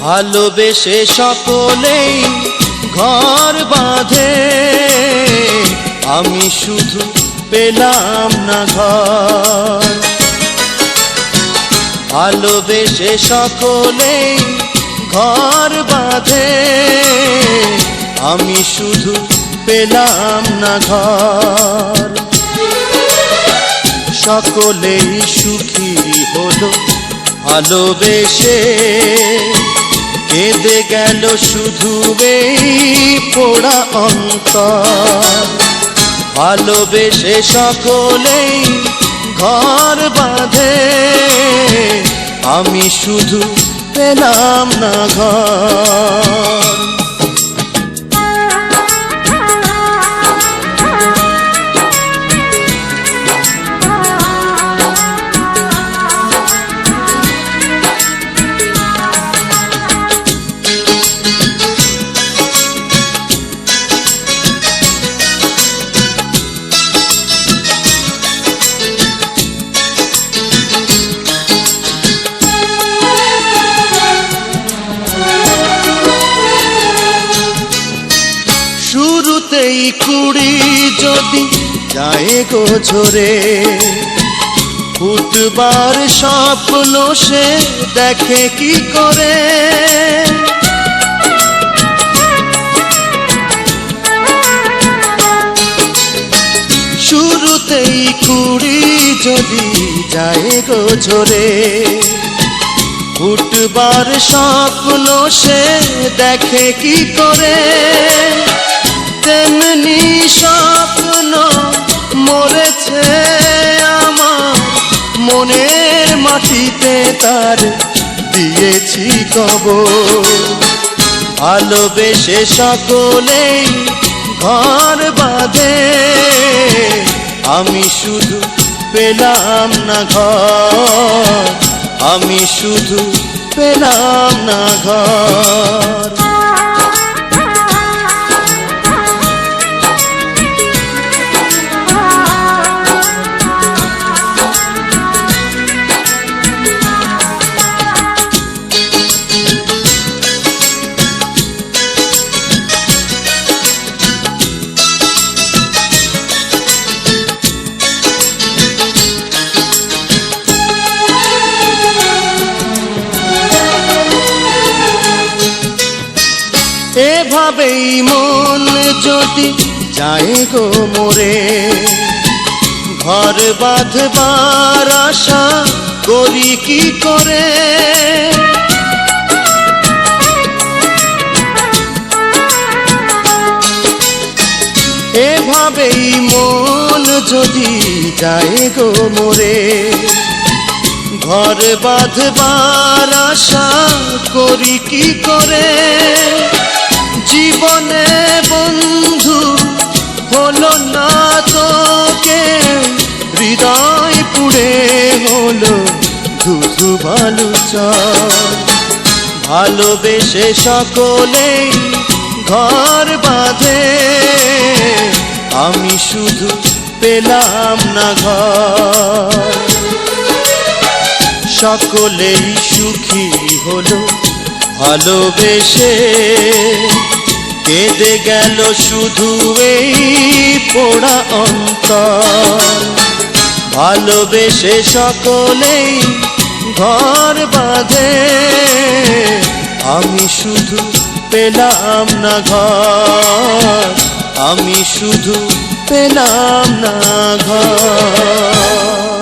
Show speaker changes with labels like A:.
A: ভালোবেসে সকলেই ঘর বাঁধে, আমি শুধু পেলাম না ঘর। ভালোবেসে সকলেই ঘর বাঁধে, আমি শুধু পেলাম না ঘর। সকলেই সুখী হলো ভালোবেসে, কেঁদে গেল শুধু এই পোড়া অন্তর। ভালোবেসে সকলেই ঘর বাঁধে, আমি শুধু পেলাম না ঘর। শুরুতেই কুড়ি যদি যায় গো ঝরে, ফুটবার স্বপ্ন সে দেখে কি করে। শুরুতেই কুড়ি যদি যায় গো ঝরে, ফুটবার স্বপ্ন সে দেখে কি করে। তেমনি স্বপ্ন মরেছে আমার মনের মাটিতে, তার দিয়েছি কবর। ভালোবেসে সকলেই ঘর বাঁধে, আমি শুধু পেলাম না ঘর, আমি শুধু পেলাম না ঘর। এভাবেই মন যদি যায় গো মোরে, ঘর বাঁধবার আশা করি কি করে। এভাবেই মন যদি যায় গো মোরে, ঘর বাঁধবার আশা করি কি করে। জীবনে বন্ধু হলো না তোকে, হৃদয় পুড়ে হলো ধুধু বালু চর। ভালোবেসে সকলেই ঘর বাঁধে, আমি শুধু পেলাম না ঘর। সকলেই সুখী হলো ভালোবেসে, কেঁদে গেল শুধু এই পোড়া অন্তর। ভালোবেসে সকলেই ঘর বাঁধে, আমি শুধু পেলাম না ঘর, আমি শুধু পেলাম না ঘর।